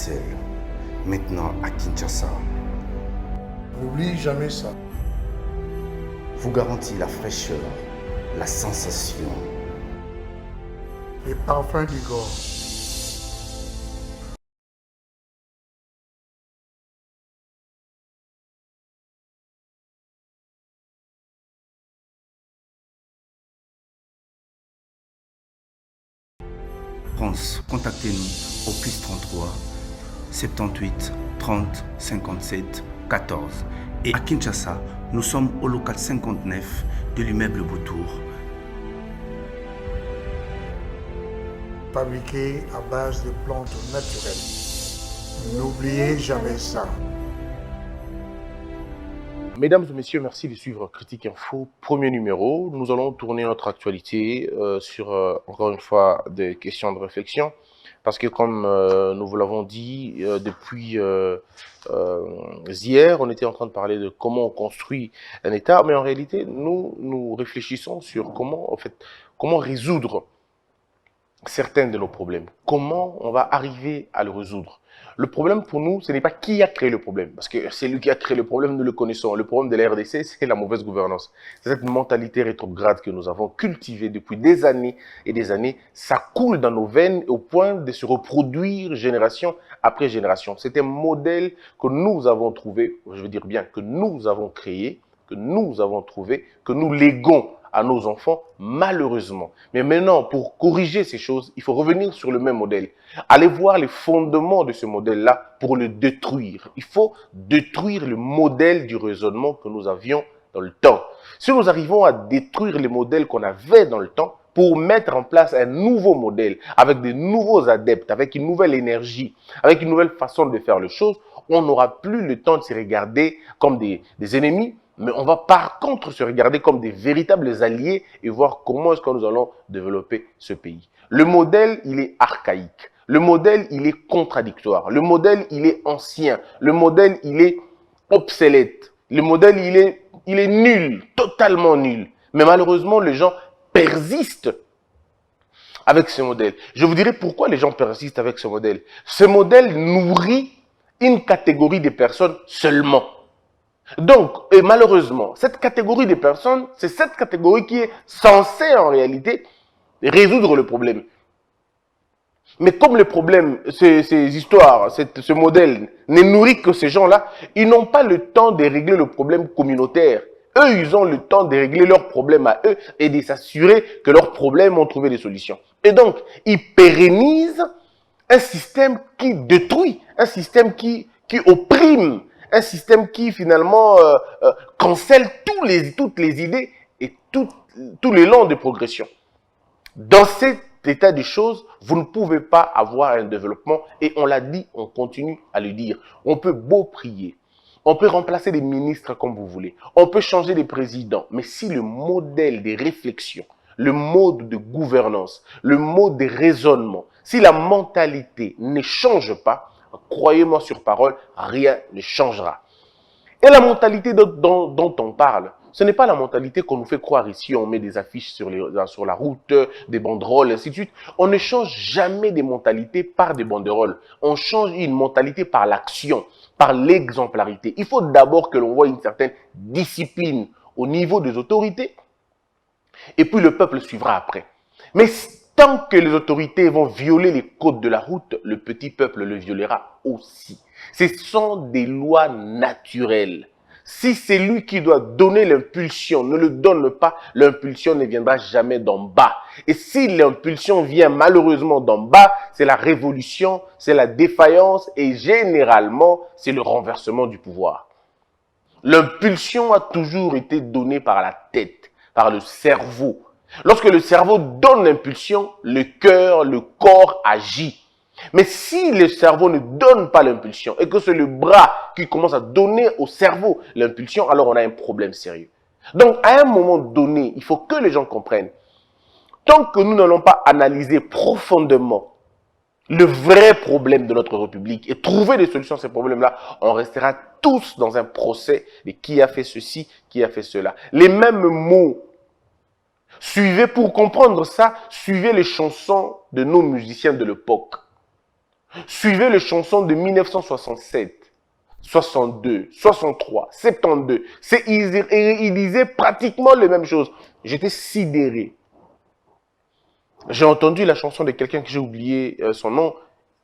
Bruxelles, maintenant à Kinshasa, N'oublie jamais ça. vous garantit la fraîcheur, la sensation. Les parfums d'Igor. France, contactez-nous au +33 78 30 57 14. Et à Kinshasa, nous sommes au local 59 de l'immeuble Boutour. Fabriqué à base de plantes naturelles. N'oubliez jamais ça. Mesdames et messieurs, merci de suivre Critique Info, premier numéro. Nous allons tourner notre actualité sur, encore une fois, des questions de réflexion. Parce que comme nous vous l'avons dit depuis hier, on était en train de parler de comment on construit un État. Mais en réalité, nous réfléchissons sur comment, en fait, comment résoudre certains de nos problèmes. Comment on va arriver à le résoudre? Le problème pour nous, ce n'est pas qui a créé le problème, parce que c'est lui qui a créé le problème, nous le connaissons. Le problème de la RDC, c'est la mauvaise gouvernance. C'est cette mentalité rétrograde que nous avons cultivée depuis des années et des années. Ça coule dans nos veines au point de se reproduire génération après génération. C'est un modèle que nous avons trouvé, je veux dire bien que nous avons créé, que nous avons trouvé, que nous léguons à nos enfants, malheureusement. Mais maintenant, pour corriger ces choses, il faut revenir sur le même modèle. Aller voir les fondements de ce modèle-là pour le détruire. Il faut détruire le modèle du raisonnement que nous avions dans le temps. Si nous arrivons à détruire les modèles qu'on avait dans le temps, pour mettre en place un nouveau modèle, avec de nouveaux adeptes, avec une nouvelle énergie, avec une nouvelle façon de faire les choses, on n'aura plus le temps de se regarder comme des ennemis, mais on va par contre se regarder comme des véritables alliés et voir comment est-ce que nous allons développer ce pays. Le modèle, il est archaïque. Le modèle, il est contradictoire. Le modèle, il est ancien. Le modèle, il est obsolète. Le modèle, il est nul, totalement nul. Mais malheureusement, les gens persistent avec ce modèle. Je vous dirai pourquoi les gens persistent avec ce modèle. Ce modèle nourrit une catégorie de personnes seulement. Donc, et malheureusement, cette catégorie de personnes, c'est cette catégorie qui est censée en réalité résoudre le problème. Mais comme le problème, ces histoires, ce modèle ne nourrit que ces gens-là, ils n'ont pas le temps de régler le problème communautaire. Eux, ils ont le temps de régler leurs problèmes à eux et de s'assurer que leurs problèmes ont trouvé des solutions. Et donc, ils pérennisent un système qui détruit, un système qui opprime, un système qui finalement cancelle toutes les idées et tout l'élan de progression. Dans cet état des choses, vous ne pouvez pas avoir un développement et on l'a dit, on continue à le dire. On peut beau prier, on peut remplacer des ministres comme vous voulez, on peut changer des présidents, mais si le modèle de réflexion, le mode de gouvernance, le mode de raisonnement, si la mentalité ne change pas, croyez-moi sur parole, rien ne changera. Et la mentalité dont on parle, ce n'est pas la mentalité qu'on nous fait croire ici, on met des affiches sur la route, des banderoles, ainsi de suite. On ne change jamais des mentalités par des banderoles. On change une mentalité par l'action, par l'exemplarité. Il faut d'abord que l'on voie une certaine discipline au niveau des autorités, et puis le peuple suivra après. Mais tant que les autorités vont violer les codes de la route, le petit peuple le violera aussi. Ce sont des lois naturelles. Si c'est lui qui doit donner l'impulsion, ne le donne pas, l'impulsion ne viendra jamais d'en bas. Et si l'impulsion vient malheureusement d'en bas, c'est la révolution, c'est la défaillance et généralement, c'est le renversement du pouvoir. L'impulsion a toujours été donnée par la tête, par le cerveau. Lorsque le cerveau donne l'impulsion, le cœur, le corps agit. Mais si le cerveau ne donne pas l'impulsion et que c'est le bras qui commence à donner au cerveau l'impulsion, alors on a un problème sérieux. Donc, à un moment donné, il faut que les gens comprennent. Tant que nous n'allons pas analyser profondément le vrai problème de notre République et trouver des solutions à ces problèmes-là, on restera tous dans un procès de qui a fait ceci, qui a fait cela. Les mêmes mots. Suivez, pour comprendre ça, suivez les chansons de nos musiciens de l'époque. Suivez les chansons de 1967, 62, 63, 72. Ils disaient pratiquement les mêmes choses. J'étais sidéré. J'ai entendu la chanson de quelqu'un que j'ai oublié son nom,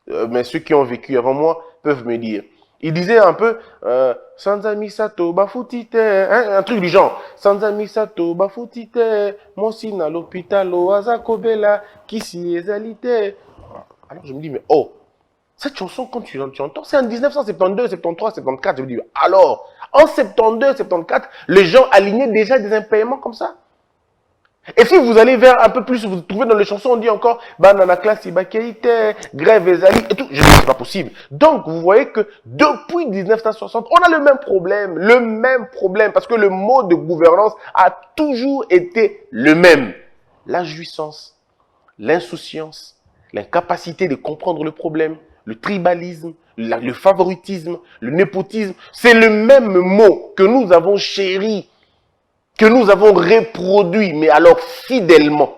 mais ceux qui ont vécu avant moi peuvent me dire. Il disait un peu Sanza Misato Bafutite, hein, un truc du genre. Sanza Misato Bafutite, Mosina l'hôpital, Azakobela, Kisi Ezalite. Alors je me dis, mais oh, cette chanson, quand tu entends, c'est en 1972, 73, 74. Je me dis, alors, en 72, 74, les gens alignaient déjà des impayements comme ça. Et si vous allez vers un peu plus, vous trouvez dans les chansons, on dit encore Banana classe, Ibakeite, Grève Ezali et tout. Je dis, c'est pas possible. Donc, vous voyez que depuis 1960, on a le même problème, parce que le mode de gouvernance a toujours été le même. La jouissance, l'insouciance, l'incapacité de comprendre le problème, le tribalisme, le favoritisme, le népotisme, c'est le même mot que nous avons chéri, que nous avons reproduit, mais alors fidèlement.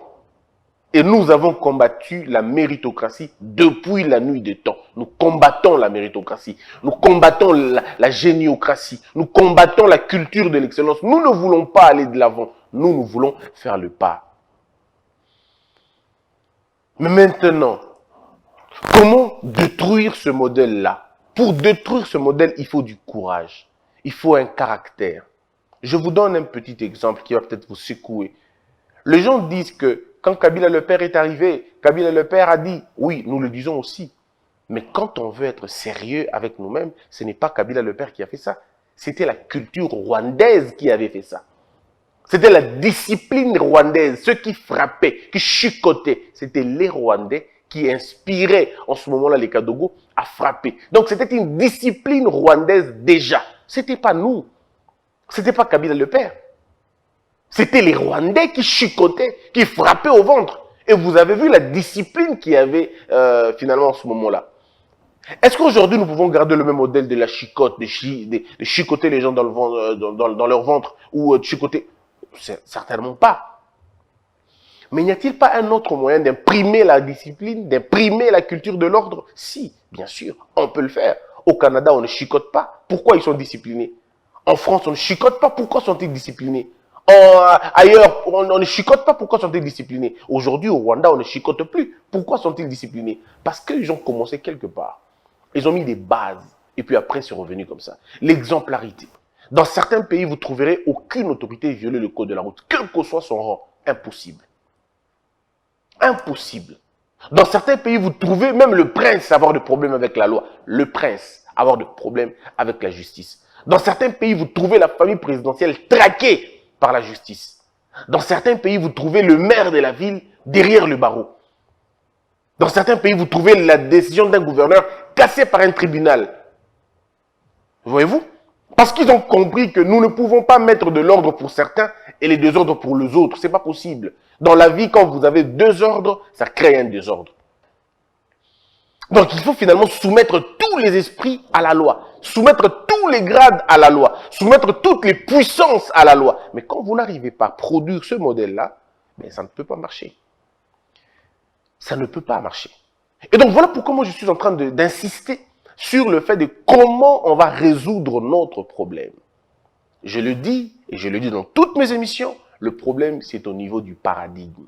Et nous avons combattu la méritocratie depuis la nuit des temps. Nous combattons la méritocratie. Nous combattons la géniocratie. Nous combattons la culture de l'excellence. Nous ne voulons pas aller de l'avant. Nous voulons faire le pas. Mais maintenant, comment détruire ce modèle-là? Pour détruire ce modèle, il faut du courage. Il faut un caractère. Je vous donne un petit exemple qui va peut-être vous secouer. Les gens disent que quand Kabila le Père est arrivé, Kabila le Père a dit, oui, nous le disons aussi. Mais quand on veut être sérieux avec nous-mêmes, ce n'est pas Kabila le Père qui a fait ça. C'était la culture rwandaise qui avait fait ça. C'était la discipline rwandaise, ceux qui frappaient, qui chicotaient. C'était les Rwandais qui inspiraient en ce moment-là les Kadogo à frapper. Donc c'était une discipline rwandaise déjà. Ce n'était pas nous. Ce n'était pas Kabila le Père. C'était les Rwandais qui chicotaient, qui frappaient au ventre. Et vous avez vu la discipline qu'il y avait finalement en ce moment-là. Est-ce qu'aujourd'hui nous pouvons garder le même modèle de la chicote, de chicoter les gens dans, dans leur ventre ou de chicoter? Certainement pas. Mais n'y a-t-il pas un autre moyen d'imprimer la discipline, d'imprimer la culture de l'ordre? Si, bien sûr, on peut le faire. Au Canada, on ne chicote pas. Pourquoi ils sont disciplinés? En France, on ne chicote pas. Pourquoi sont-ils disciplinés? Ailleurs, on ne chicote pas. Pourquoi sont-ils disciplinés? Aujourd'hui, au Rwanda, on ne chicote plus. Pourquoi sont-ils disciplinés? Parce qu'ils ont commencé quelque part. Ils ont mis des bases. Et puis après, c'est revenu comme ça. L'exemplarité. Dans certains pays, vous trouverez aucune autorité violer le code de la route, quel que soit son rang. Impossible. Impossible. Dans certains pays, vous trouvez même le prince avoir des problèmes avec la loi. Le prince avoir des problèmes avec la justice. Dans certains pays, vous trouvez la famille présidentielle traquée par la justice. Dans certains pays, vous trouvez le maire de la ville derrière le barreau. Dans certains pays, vous trouvez la décision d'un gouverneur cassée par un tribunal. Voyez-vous? Parce qu'ils ont compris que nous ne pouvons pas mettre de l'ordre pour certains et les désordres pour les autres. Ce n'est pas possible. Dans la vie, quand vous avez deux ordres, ça crée un désordre. Donc, il faut finalement soumettre tous les esprits à la loi. Soumettre tous les grades à la loi. Soumettre toutes les puissances à la loi. Mais quand vous n'arrivez pas à produire ce modèle-là, ben, ça ne peut pas marcher. Ça ne peut pas marcher. Et donc, voilà pourquoi moi, je suis en train d'insister sur le fait de comment on va résoudre notre problème. Je le dis, et je le dis dans toutes mes émissions, le problème, c'est au niveau du paradigme.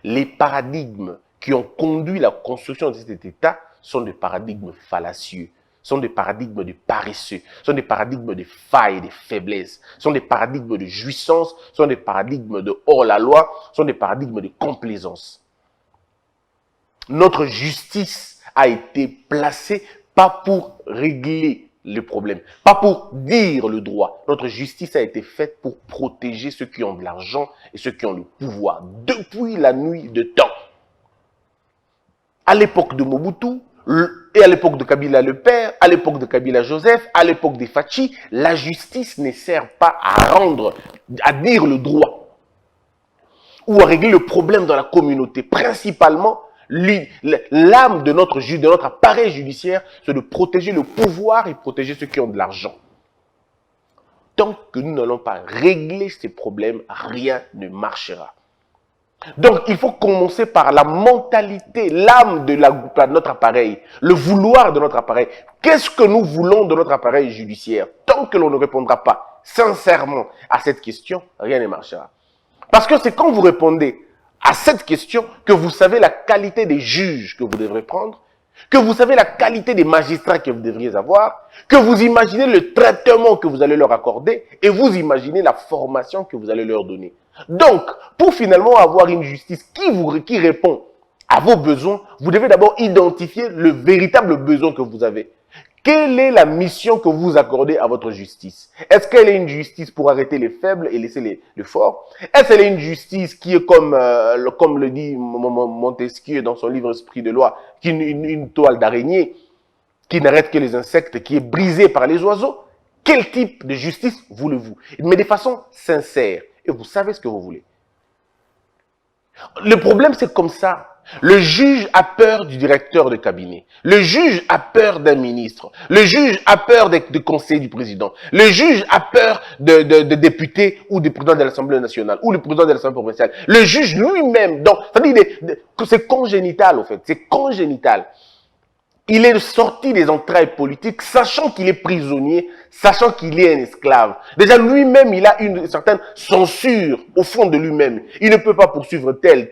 Les paradigmes qui ont conduit la construction de cet État sont des paradigmes fallacieux, sont des paradigmes de paresseux, sont des paradigmes de failles, de faiblesses, sont des paradigmes de jouissance, sont des paradigmes de hors-la-loi, sont des paradigmes de complaisance. Notre justice a été placée pas pour régler le problème, pas pour dire le droit. Notre justice a été faite pour protéger ceux qui ont de l'argent et ceux qui ont le pouvoir depuis la nuit de temps. À l'époque de Mobutu, et à l'époque de Kabila le Père, à l'époque de Kabila Joseph, à l'époque des Fachi, la justice ne sert pas à dire le droit ou à régler le problème dans la communauté. Principalement, l'âme de notre appareil judiciaire, c'est de protéger le pouvoir et protéger ceux qui ont de l'argent. Tant que nous n'allons pas régler ces problèmes, rien ne marchera. Donc, il faut commencer par la mentalité, l'âme de notre appareil, le vouloir de notre appareil. Qu'est-ce que nous voulons de notre appareil judiciaire? Tant que l'on ne répondra pas sincèrement à cette question, rien ne marchera. Parce que c'est quand vous répondez à cette question que vous savez la qualité des juges que vous devrez prendre, que vous savez la qualité des magistrats que vous devriez avoir, que vous imaginez le traitement que vous allez leur accorder et vous imaginez la formation que vous allez leur donner. Donc, pour finalement avoir une justice qui répond à vos besoins, vous devez d'abord identifier le véritable besoin que vous avez. Quelle est la mission que vous accordez à votre justice? Est-ce qu'elle est une justice pour arrêter les faibles et laisser les forts? Est-ce qu'elle est une justice qui est comme le dit Montesquieu dans son livre Esprit de loi, qui est une toile d'araignée, qui n'arrête que les insectes, qui est brisée par les oiseaux? Quel type de justice voulez-vous? Mais de façon sincère. Et vous savez ce que vous voulez. Le problème, c'est comme ça. Le juge a peur du directeur de cabinet. Le juge a peur d'un ministre. Le juge a peur des conseillers du président. Le juge a peur de députés ou du président de l'Assemblée nationale ou le président de l'Assemblée provinciale. Le juge lui-même, donc, c'est congénital, en fait. C'est congénital. Il est sorti des entrailles politiques, sachant qu'il est prisonnier, sachant qu'il est un esclave. Déjà, lui-même, il a une certaine censure au fond de lui-même. Il ne peut pas poursuivre tel,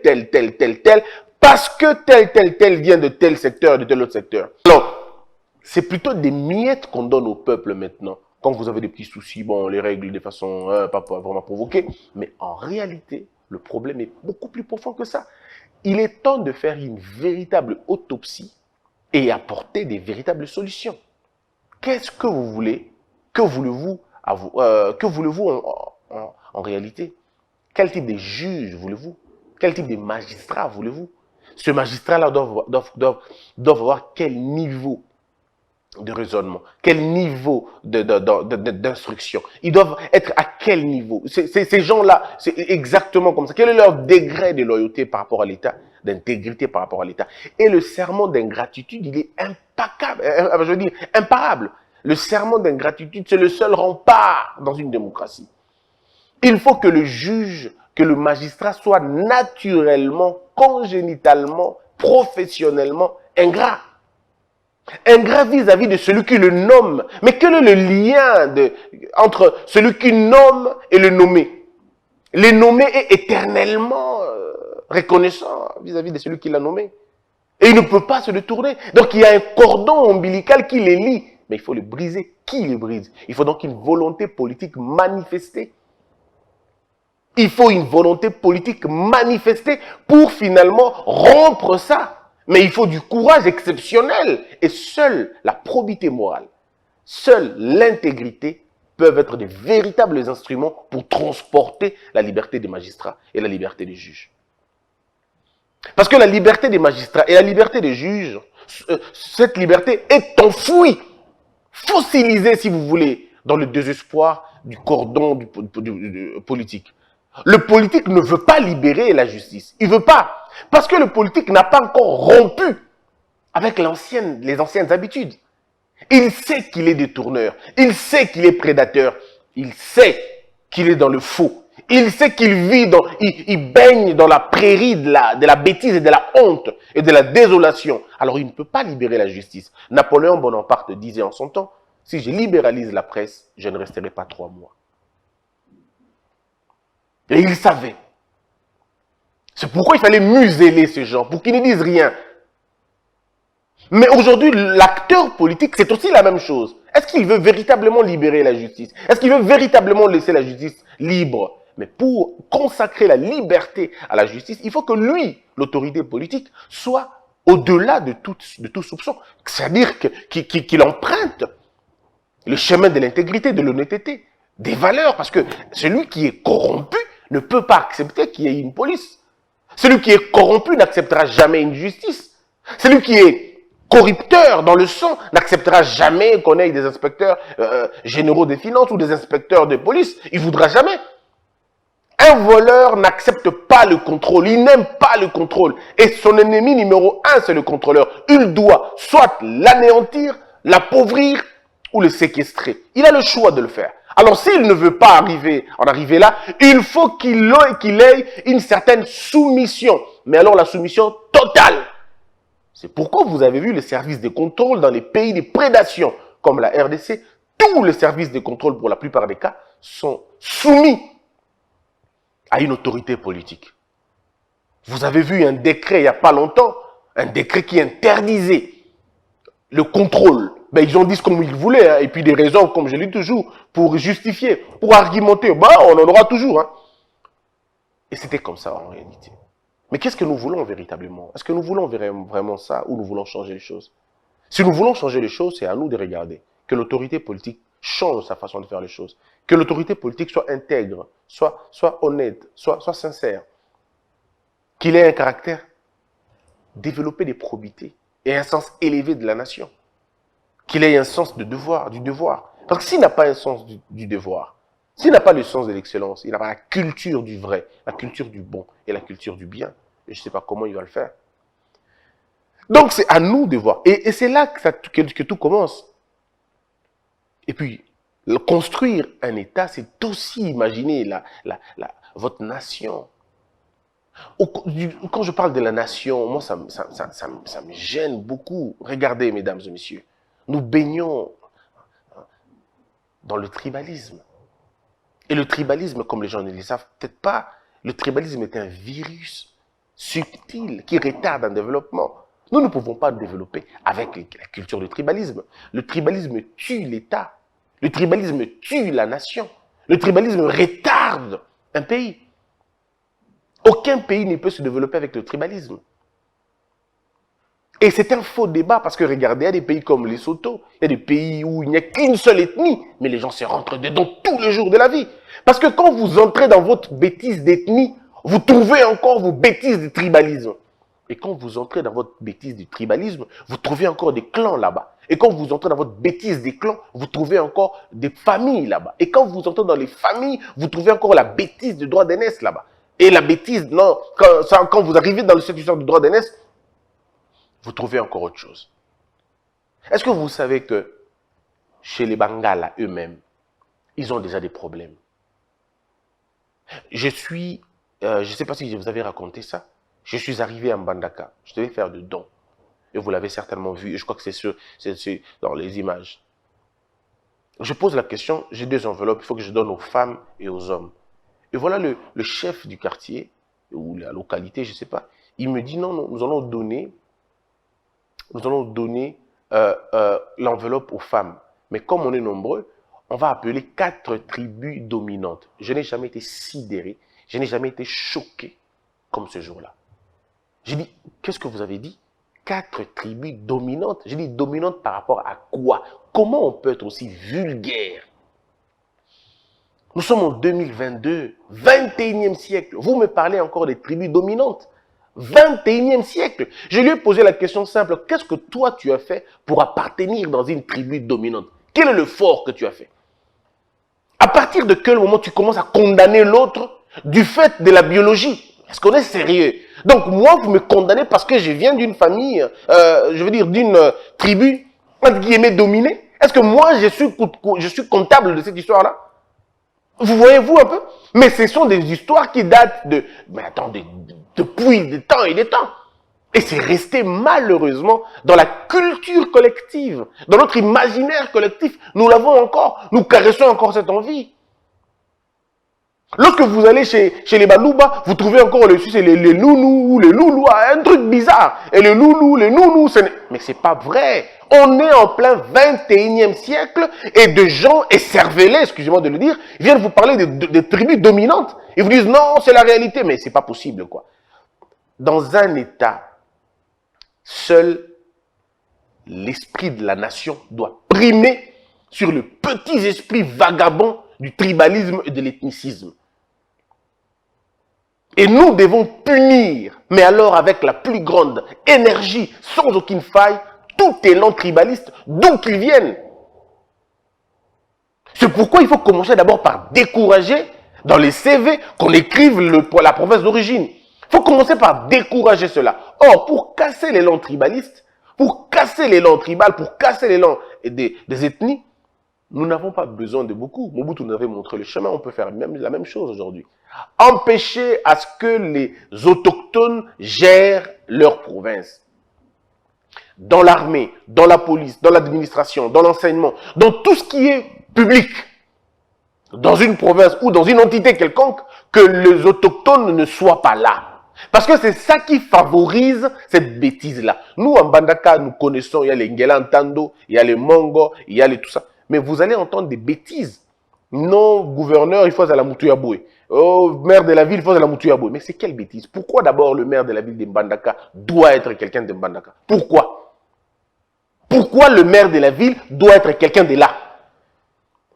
parce que tel vient de tel secteur, de tel autre secteur. Alors, c'est plutôt des miettes qu'on donne au peuple maintenant. Quand vous avez des petits soucis, bon, on les règle de façon pas vraiment provoquée. Mais en réalité, le problème est beaucoup plus profond que ça. Il est temps de faire une véritable autopsie et apporter des véritables solutions. Qu'est-ce que vous voulez? Que voulez-vous en réalité? Quel type de juge voulez-vous? Quel type de magistrat voulez-vous? Ce magistrat-là doit avoir quel niveau de raisonnement? Quel niveau d'instruction? Ils doivent être à quel niveau? Ces gens-là, c'est exactement comme ça. Quel est leur degré de loyauté par rapport à l'État, d'intégrité par rapport à l'État? Et le serment d'ingratitude, il est imparable. Le serment d'ingratitude, c'est le seul rempart dans une démocratie. Il faut que le juge, que le magistrat soit naturellement, congénitalement, professionnellement ingrat. Ingrat vis-à-vis de celui qui le nomme. Mais quel est le lien entre celui qui nomme et le nommé? Le nommé est éternellement reconnaissant vis-à-vis de celui qui l'a nommé. Et il ne peut pas se détourner. Donc il y a un cordon ombilical qui les lie. Mais il faut le briser. Qui le brise? Il faut donc une volonté politique manifestée. Il faut une volonté politique manifestée pour finalement rompre ça. Mais il faut du courage exceptionnel. Et seule la probité morale, seule l'intégrité peuvent être de véritables instruments pour transporter la liberté des magistrats et la liberté des juges. Parce que la liberté des magistrats et la liberté des juges, cette liberté est enfouie, fossilisée si vous voulez, dans le désespoir du cordon du politique. Le politique ne veut pas libérer la justice. Il ne veut pas. Parce que le politique n'a pas encore rompu avec les anciennes habitudes. Il sait qu'il est détourneur. Il sait qu'il est prédateur. Il sait qu'il est dans le faux. Il sait qu'il vit il baigne dans la prairie de la bêtise et de la honte et de la désolation. Alors il ne peut pas libérer la justice. Napoléon Bonaparte disait en son temps, si je libéralise la presse, je ne resterai pas 3 mois. Et il savait. C'est pourquoi il fallait museler ces gens, pour qu'ils ne disent rien. Mais aujourd'hui, l'acteur politique, c'est aussi la même chose. Est-ce qu'il veut véritablement libérer la justice? Est-ce qu'il veut véritablement laisser la justice libre? Mais pour consacrer la liberté à la justice, il faut que lui, l'autorité politique, soit au-delà de tout soupçon. C'est-à-dire qu'il emprunte le chemin de l'intégrité, de l'honnêteté, des valeurs. Parce que celui qui est corrompu ne peut pas accepter qu'il y ait une police. Celui qui est corrompu n'acceptera jamais une justice. Celui qui est corrupteur dans le sang n'acceptera jamais qu'on ait des inspecteurs généraux des finances ou des inspecteurs de police. Il ne voudra jamais. Un voleur n'accepte pas le contrôle. Il n'aime pas le contrôle. Et son ennemi numéro 1, c'est le contrôleur. Il doit soit l'anéantir, l'appauvrir ou le séquestrer. Il a le choix de le faire. Alors s'il ne veut pas en arriver là, il faut qu'il ait une certaine soumission. Mais alors la soumission totale. C'est pourquoi vous avez vu les services de contrôle dans les pays de prédation, comme la RDC, tous les services de contrôle, pour la plupart des cas, sont soumis à une autorité politique. Vous avez vu un décret il n'y a pas longtemps, un décret qui interdisait le contrôle. Ben, ils ont dit comme ils voulaient, hein, et puis des raisons, comme je l'ai toujours, pour justifier, pour argumenter. Ben, on en aura toujours. Hein. Et c'était comme ça en réalité. Mais qu'est-ce que nous voulons véritablement? Est-ce que nous voulons vraiment ça ou nous voulons changer les choses? Si nous voulons changer les choses, c'est à nous de regarder que l'autorité politique change sa façon de faire les choses. Que l'autorité politique soit intègre, soit honnête, soit sincère. Qu'il ait un caractère, développer des probités et un sens élevé de la nation. Qu'il ait un sens du devoir. Parce que s'il n'a pas un sens du devoir, s'il n'a pas le sens de l'excellence, il n'a pas la culture du vrai, la culture du bon et la culture du bien, je ne sais pas comment il va le faire. Donc c'est à nous de voir. Et c'est là que tout commence. Et puis, construire un État, c'est aussi imaginer votre nation. Quand je parle de la nation, moi, ça me gêne beaucoup. Regardez, mesdames et messieurs, nous baignons dans le tribalisme. Et le tribalisme, comme les gens ne le savent peut-être pas, le tribalisme est un virus subtil qui retarde un développement. Nous ne pouvons pas développer avec la culture du tribalisme. Le tribalisme tue l'État. Le tribalisme tue la nation. Le tribalisme retarde un pays. Aucun pays ne peut se développer avec le tribalisme. Et c'est un faux débat parce que regardez, il y a des pays comme Lesotho, il y a des pays où il n'y a qu'une seule ethnie, mais les gens se rentrent dedans tous les jours de la vie. Parce que quand vous entrez dans votre bêtise d'ethnie, vous trouvez encore vos bêtises de tribalisme. Et quand vous entrez dans votre bêtise du tribalisme, vous trouvez encore des clans là-bas. Et quand vous entrez dans votre bêtise des clans, vous trouvez encore des familles là-bas. Et quand vous entrez dans les familles, vous trouvez encore la bêtise du droit d'aînesse là-bas. Et la bêtise, non, quand vous arrivez dans cette histoire du droit d'aînesse, vous trouvez encore autre chose. Est-ce que vous savez que chez les Bangala eux-mêmes, ils ont déjà des problèmes? Je ne sais pas si je vous avais raconté ça. Je suis arrivé à Mbandaka. Je devais faire de dons. Et vous l'avez certainement vu. Et je crois que c'est dans les images. Je pose la question, j'ai 2 enveloppes, il faut que je donne aux femmes et aux hommes. Et voilà le chef du quartier, ou la localité, je ne sais pas. Il me dit, non, nous allons donner l'enveloppe aux femmes. Mais comme on est nombreux, on va appeler 4 tribus dominantes. Je n'ai jamais été sidéré, je n'ai jamais été choqué comme ce jour-là. J'ai dit, qu'est-ce que vous avez dit? 4 tribus dominantes. J'ai dit, dominantes par rapport à quoi? Comment on peut être aussi vulgaire? Nous sommes en 2022, 21e siècle. Vous me parlez encore des tribus dominantes. 21e siècle. Je lui ai posé la question simple. Qu'est-ce que toi tu as fait pour appartenir dans une tribu dominante? Quel est le fort que tu as fait? À partir de quel moment tu commences à condamner l'autre du fait de la biologie? Est-ce qu'on est sérieux? Donc moi, vous me condamnez parce que je viens d'une famille, d'une tribu, entre guillemets, dominée. Est-ce que moi, je suis comptable de cette histoire-là? Vous voyez-vous un peu? Mais ce sont des histoires qui datent depuis des temps et des temps. Et c'est resté malheureusement dans la culture collective, dans notre imaginaire collectif. Nous l'avons encore, nous caressons encore cette envie. Lorsque vous allez chez les Balouba, vous trouvez encore les loulous, les loulous, un truc bizarre. Et les loulous, mais c'est pas vrai. On est en plein 21e siècle et de gens écervelés, excusez-moi de le dire, viennent vous parler de tribus dominantes. Ils vous disent non, c'est la réalité, mais c'est pas possible, quoi. Dans un État, seul l'esprit de la nation doit primer sur le petit esprit vagabond du tribalisme et de l'ethnicisme. Et nous devons punir, mais alors avec la plus grande énergie, sans aucune faille, tout élan tribaliste, d'où qu'ils viennent. C'est pourquoi il faut commencer d'abord par décourager dans les CV qu'on écrive la province d'origine. Il faut commencer par décourager cela. Or, pour casser l'élan tribaliste, pour casser l'élan tribal, pour casser l'élan des ethnies, Nous n'avons pas besoin de beaucoup. Mobutu nous avait montré le chemin, on peut faire même la même chose aujourd'hui. Empêcher à ce que les autochtones gèrent leur province. Dans l'armée, dans la police, dans l'administration, dans l'enseignement, dans tout ce qui est public, dans une province ou dans une entité quelconque, que les autochtones ne soient pas là. Parce que c'est ça qui favorise cette bêtise-là. Nous, en Bandaka, nous connaissons, il y a les Ngelantando, il y a les Mongo, il y a les tout ça. Mais vous allez entendre des bêtises. Non, gouverneur, il faut à la Moutouaboué. Oh, maire de la ville, il faut à la Moutouaboué. Mais c'est quelle bêtise? Pourquoi d'abord le maire de la ville de Mbandaka doit être quelqu'un de Mbandaka? Pourquoi? Pourquoi le maire de la ville doit être quelqu'un de là?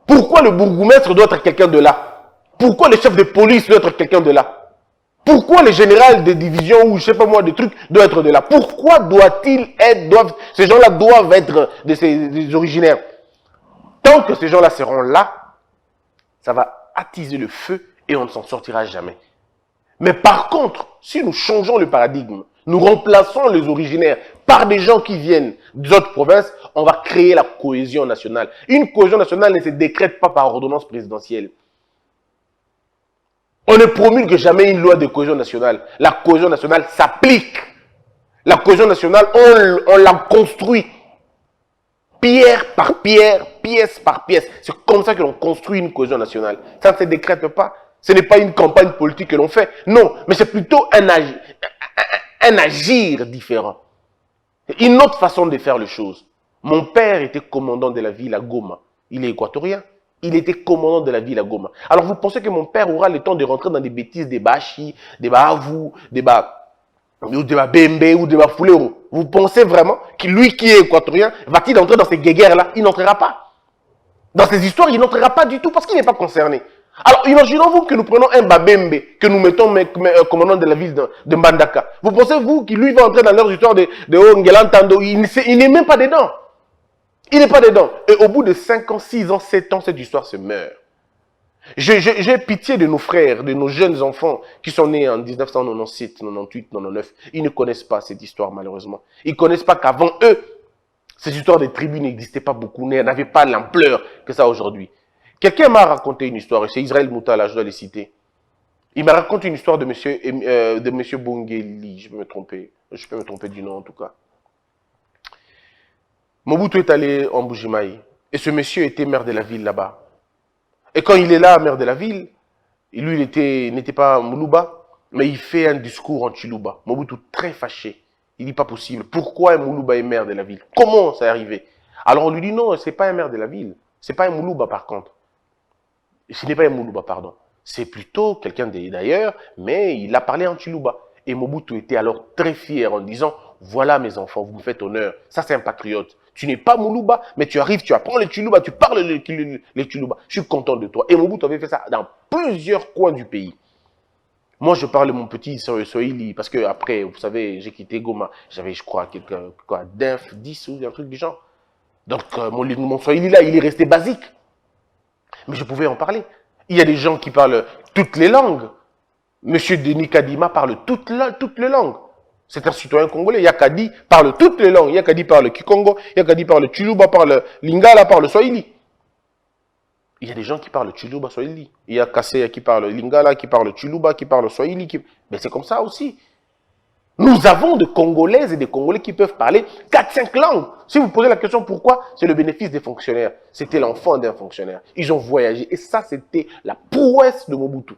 Pourquoi le bourgmestre doit être quelqu'un de là? Pourquoi le chef de police doit être quelqu'un de là? Pourquoi le général de division ou je sais pas moi de trucs doit être de là? Pourquoi doit-il être, ces gens-là doivent être des originaires? Tant que ces gens-là seront là, ça va attiser le feu et on ne s'en sortira jamais. Mais par contre, si nous changeons le paradigme, nous remplaçons les originaires par des gens qui viennent d'autres provinces, on va créer la cohésion nationale. Une cohésion nationale ne se décrète pas par ordonnance présidentielle. On ne promulgue jamais une loi de cohésion nationale. La cohésion nationale s'applique. La cohésion nationale, on la construit. Pierre par pierre, pièce par pièce. C'est comme ça que l'on construit une cohésion nationale. Ça ne se décrète pas. Ce n'est pas une campagne politique que l'on fait. Non, mais c'est plutôt un agir différent. Une autre façon de faire les choses. Mon père était commandant de la ville à Goma. Il est équatorien. Il était commandant de la ville à Goma. Alors vous pensez que mon père aura le temps de rentrer dans des bêtises, des Bachi, des Bahavou, des Bembe ou des Bafulero? Vous pensez vraiment que lui qui est équatorien, va-t-il entrer dans ces guéguerres-là? Il n'entrera pas. Dans ces histoires, il n'entrera pas du tout parce qu'il n'est pas concerné. Alors imaginons-vous que nous prenons un Babembe, que nous mettons commandant de la ville de Mbandaka. Vous pensez-vous qu'il lui va entrer dans leurs histoires de Ngelantando? Il n'est même pas dedans. Il n'est pas dedans. Et au bout de 5 ans, 6 ans, 7 ans, cette histoire se meurt. J'ai pitié de nos frères, de nos jeunes enfants qui sont nés en 1997, 98, 99. Ils ne connaissent pas cette histoire, malheureusement. Ils ne connaissent pas qu'avant eux, ces histoires de tribus n'existaient pas beaucoup, n'avaient pas l'ampleur que ça aujourd'hui. Quelqu'un m'a raconté une histoire, c'est Israël Moutala, je dois les citer. Il m'a raconté une histoire de monsieur Bongeli, je peux me tromper du nom en tout cas. Mobutu est allé en Bujimaï. Et ce monsieur était maire de la ville là-bas. Et quand il est là, maire de la ville, lui, il n'était pas Moulouba, mais il fait un discours en Chilouba. Mobutu très fâché. Il dit pas possible. Pourquoi un Moulouba est maire de la ville? Comment ça est arrivé? Alors on lui dit non, c'est pas un maire de la ville. C'est pas un Moulouba par contre. Ce n'est pas un Moulouba, pardon. C'est plutôt quelqu'un d'ailleurs, mais il a parlé en Chilouba. Et Mobutu était alors très fier en disant, voilà mes enfants, vous me faites honneur. Ça c'est un patriote. Tu n'es pas Moulouba, mais tu arrives, tu apprends les Chilouba, tu parles les Chilouba. Je suis content de toi. Et Mobutu avait fait ça dans plusieurs coins du pays. Moi, je parle mon petit Swahili, parce que après, vous savez, j'ai quitté Goma. J'avais, je crois, 10 ou un truc du genre. Donc, mon Swahili là, il est resté basique. Mais je pouvais en parler. Il y a des gens qui parlent toutes les langues. Monsieur Denis Kadima parle toutes les langues. C'est un citoyen congolais. Yakadi parle toutes les langues. Yakadi parle Kikongo, Yakadi parle Chiluba, parle Lingala, parle Swahili. Il y a des gens qui parlent Chiluba, Swahili. Il y a Kasseya qui parle Lingala, qui parle Chiluba, qui parle Swahili. Mais c'est comme ça aussi. Nous avons des Congolaises et des Congolais qui peuvent parler 4-5 langues. Si vous posez la question pourquoi, c'est le bénéfice des fonctionnaires. C'était l'enfant d'un fonctionnaire. Ils ont voyagé. Et ça, c'était la prouesse de Mobutu.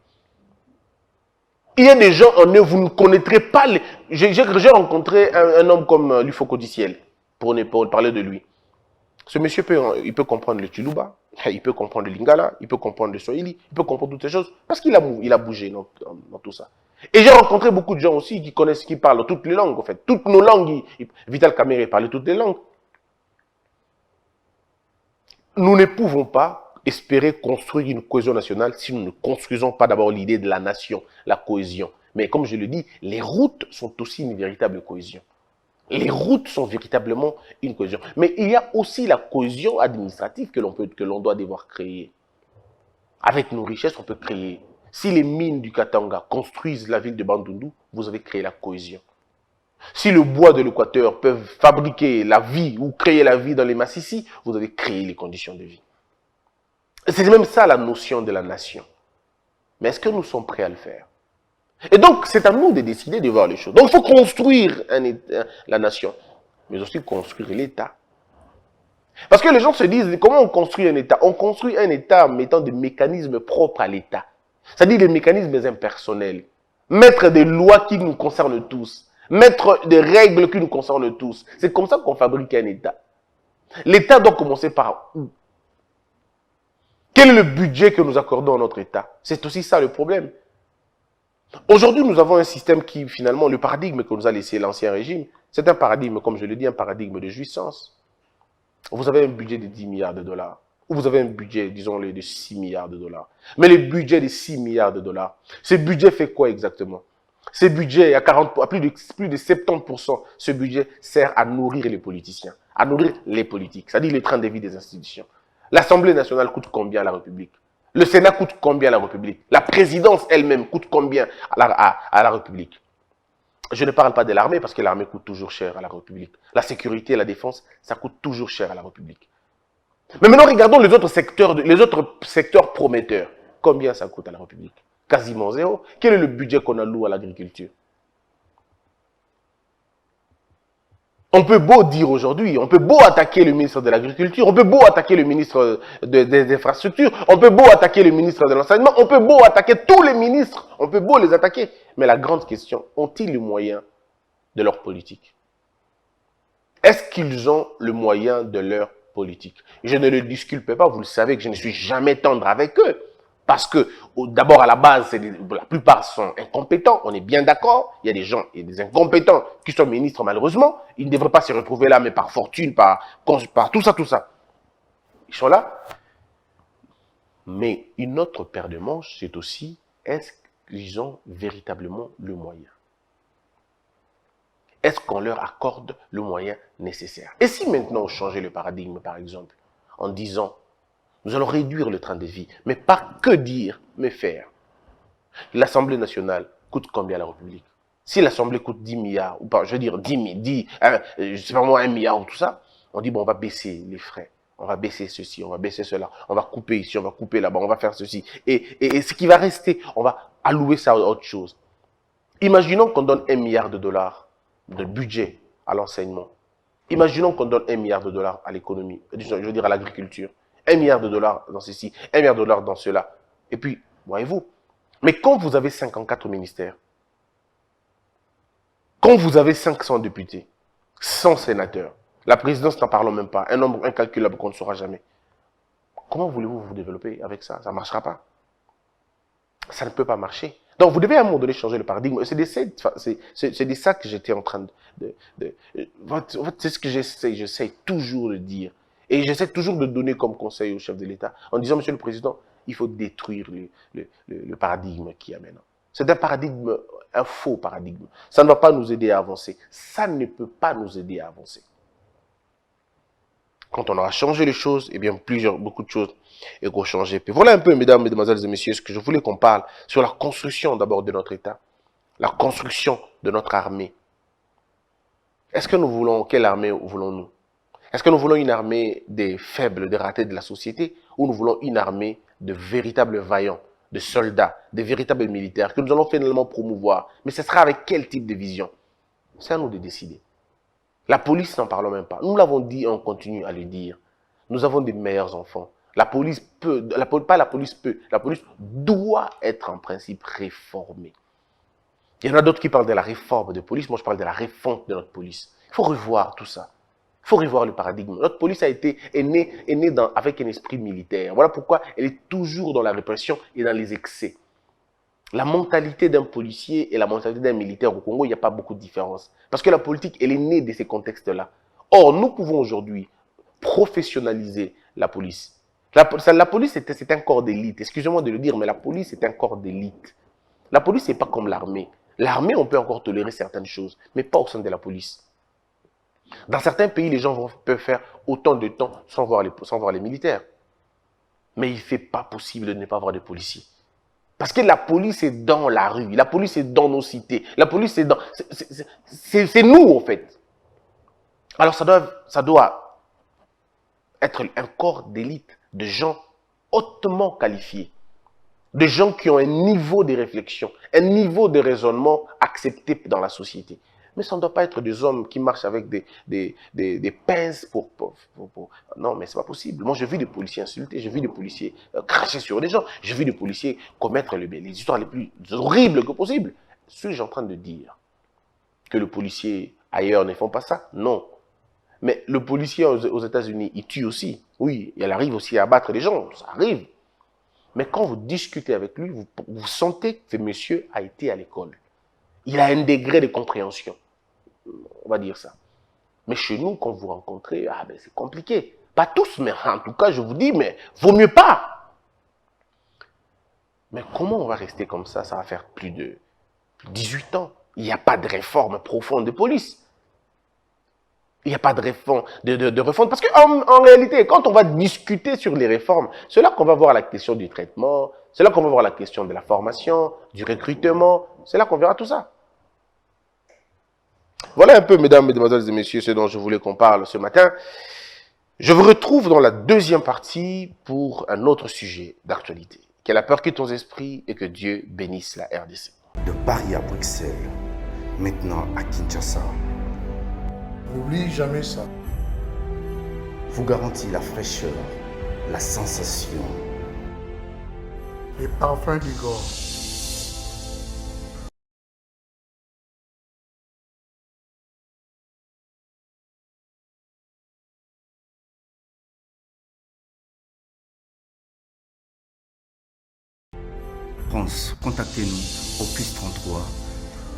Il y a des gens en eux, vous ne connaîtrez pas les... J'ai rencontré un homme comme Lufoko Diciel, pour parler de lui. Ce monsieur, il peut comprendre le Chiluba, il peut comprendre le Lingala, il peut comprendre le Swahili, il peut comprendre toutes ces choses, parce qu'il a bougé dans tout ça. Et j'ai rencontré beaucoup de gens aussi qui connaissent, qui parlent toutes les langues, en fait. Toutes nos langues, Vital Kamerhe parlait toutes les langues. Nous ne pouvons pas espérer construire une cohésion nationale si nous ne construisons pas d'abord l'idée de la nation, la cohésion. Mais comme je le dis, les routes sont aussi une véritable cohésion. Les routes sont véritablement une cohésion. Mais il y a aussi la cohésion administrative que l'on doit devoir créer. Avec nos richesses, on peut créer. Si les mines du Katanga construisent la ville de Bandundu, vous avez créé la cohésion. Si le bois de l'Équateur peut fabriquer la vie ou créer la vie dans les Massissi, vous avez créé les conditions de vie. C'est même ça la notion de la nation. Mais est-ce que nous sommes prêts à le faire? Et donc, c'est à nous de décider de voir les choses. Donc, il faut construire la nation, mais aussi construire l'État. Parce que les gens se disent, comment on construit un État? On construit un État en mettant des mécanismes propres à l'État. C'est-à-dire des mécanismes impersonnels. Mettre des lois qui nous concernent tous. Mettre des règles qui nous concernent tous. C'est comme ça qu'on fabrique un État. L'État doit commencer par où? Quel est le budget que nous accordons à notre État? C'est aussi ça le problème. Aujourd'hui, nous avons un système qui, finalement, le paradigme que nous a laissé l'ancien régime, c'est un paradigme, comme je le dis, un paradigme de jouissance. Vous avez un budget de 10 milliards de dollars, ou vous avez un budget, disons-le, de 6 milliards de dollars. Mais le budget de 6 milliards de dollars, ce budget fait quoi exactement? Ce budget, à plus de 70%, ce budget sert à nourrir les politiciens, à nourrir les politiques, c'est-à-dire le train de vie des institutions. L'Assemblée nationale coûte combien à la République? Le Sénat coûte combien à la République? La présidence elle-même coûte combien à la République? Je ne parle pas de l'armée parce que l'armée coûte toujours cher à la République. La sécurité et la défense, ça coûte toujours cher à la République. Mais maintenant, regardons les autres secteurs prometteurs. Combien ça coûte à la République? Quasiment zéro. Quel est le budget qu'on alloue à l'agriculture? On peut beau dire aujourd'hui, on peut beau attaquer le ministre de l'Agriculture, on peut beau attaquer le ministre des Infrastructures, on peut beau attaquer le ministre de l'Enseignement, on peut beau attaquer tous les ministres, on peut beau les attaquer. Mais la grande question, ont-ils les moyens de leur politique? Est-ce qu'ils ont le moyen de leur politique? Je ne le disculpe pas, vous le savez que je ne suis jamais tendre avec eux. Parce que, d'abord, à la base, la plupart sont incompétents, on est bien d'accord. Il y a des gens et des incompétents qui sont ministres, malheureusement. Ils ne devraient pas se retrouver là, mais par fortune, par tout ça, tout ça. Ils sont là. Mais une autre paire de manches, c'est aussi, est-ce qu'ils ont véritablement le moyen? Est-ce qu'on leur accorde le moyen nécessaire? Et si maintenant on changeait le paradigme, par exemple, en disant, nous allons réduire le train de vie, mais pas que dire, mais faire. L'Assemblée nationale coûte combien à la République? Si l'Assemblée coûte 10 milliards, ou pas, je veux dire je sais pas moi, 1 milliard ou tout ça, on dit, bon, on va baisser les frais, on va baisser ceci, on va baisser cela, on va couper ici, on va couper là-bas, on va faire ceci. Et ce qui va rester, on va allouer ça à autre chose. Imaginons qu'on donne 1 milliard de dollars de budget à l'enseignement. Imaginons qu'on donne 1 milliard de dollars à l'économie, je veux dire à l'agriculture. 1 milliard de dollars dans ceci, 1 milliard de dollars dans cela. Et puis, voyez-vous, mais quand vous avez 54 ministères, quand vous avez 500 députés, 100 sénateurs, la présidence n'en parlons même pas, un nombre incalculable qu'on ne saura jamais, comment voulez-vous vous développer avec ça? Ça ne marchera pas. Ça ne peut pas marcher. Donc, vous devez à un moment donné changer le paradigme. C'est de ça que j'étais en train en fait, c'est ce que j'essaie toujours de dire. Et j'essaie toujours de donner comme conseil au chef de l'État en disant, Monsieur le Président, il faut détruire le paradigme qui y a maintenant. C'est un paradigme, un faux paradigme. Ça ne va pas nous aider à avancer. Ça ne peut pas nous aider à avancer. Quand on aura changé les choses, eh bien, beaucoup de choses vont changer. Puis voilà un peu, mesdames, mesdemoiselles et messieurs, ce que je voulais qu'on parle sur la construction d'abord de notre État, la construction de notre armée. Est-ce que nous voulons, quelle armée voulons-nous? Est-ce que nous voulons une armée des faibles, des ratés de la société, ou nous voulons une armée de véritables vaillants, de soldats, de véritables militaires que nous allons finalement promouvoir? Mais ce sera avec quel type de vision? C'est à nous de décider. La police, n'en parlons même pas. Nous l'avons dit et on continue à le dire. Nous avons des meilleurs enfants. La police peut, pas la police peut, la police doit être en principe réformée. Il y en a d'autres qui parlent de la réforme de police. Moi, je parle de la refonte de notre police. Il faut revoir tout ça. Il faut revoir le paradigme. Notre police est née avec un esprit militaire. Voilà pourquoi elle est toujours dans la répression et dans les excès. La mentalité d'un policier et la mentalité d'un militaire au Congo, il n'y a pas beaucoup de différence. Parce que la politique, elle est née de ces contextes-là. Or, nous pouvons aujourd'hui professionnaliser la police. La police, c'est un corps d'élite. Excusez-moi de le dire, mais la police est un corps d'élite. La police, ce n'est pas comme l'armée. L'armée, on peut encore tolérer certaines choses, mais pas au sein de la police. Dans certains pays, les gens peuvent faire autant de temps sans voir les militaires. Mais il ne fait pas possible de ne pas voir de policiers. Parce que la police est dans la rue, la police est dans nos cités, la police est dans... C'est nous, en fait. Alors, ça doit être un corps d'élite, de gens hautement qualifiés, de gens qui ont un niveau de réflexion, un niveau de raisonnement accepté dans la société. Mais ça ne doit pas être des hommes qui marchent avec des pinces Non, mais ce n'est pas possible. Moi, je vis des policiers insultés, je vis des policiers cracher sur des gens, je vis des policiers commettre les histoires les plus horribles que possible. Suis-je en train de dire que les policiers ailleurs ne font pas ça? Non. Mais le policier aux États-Unis, il tue aussi. Oui, il arrive aussi à abattre les gens, ça arrive. Mais quand vous discutez avec lui, vous sentez que ce monsieur a été à l'école. Il a un degré de compréhension. On va dire ça. Mais chez nous, quand vous rencontrez, c'est compliqué. Pas tous, mais en tout cas, je vous dis, mais vaut mieux pas. Mais comment on va rester comme ça? Ça va faire plus de 18 ans. Il n'y a pas de réforme profonde de police. Il n'y a pas de réforme, parce qu'en réalité, quand on va discuter sur les réformes, c'est là qu'on va voir la question du traitement, c'est là qu'on va voir la question de la formation, du recrutement, c'est là qu'on verra tout ça. Voilà un peu, mesdames, mesdemoiselles et messieurs, ce dont je voulais qu'on parle ce matin. Je vous retrouve dans la deuxième partie pour un autre sujet d'actualité. Que la peur quitte ton esprit et que Dieu bénisse la RDC. De Paris à Bruxelles, maintenant à Kinshasa, N'oublie jamais ça. vous garantit la fraîcheur, la sensation, Les parfums du corps. France, contactez-nous au +33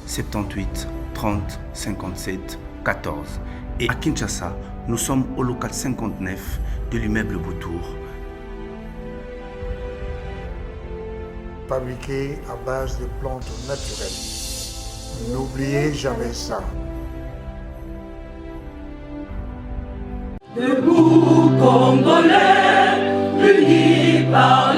78 30 57 14. Et à Kinshasa, nous sommes au local 59 de l'immeuble Boutour. Fabriqué à base de plantes naturelles. N'oubliez jamais ça. Debout, Congolais, unis par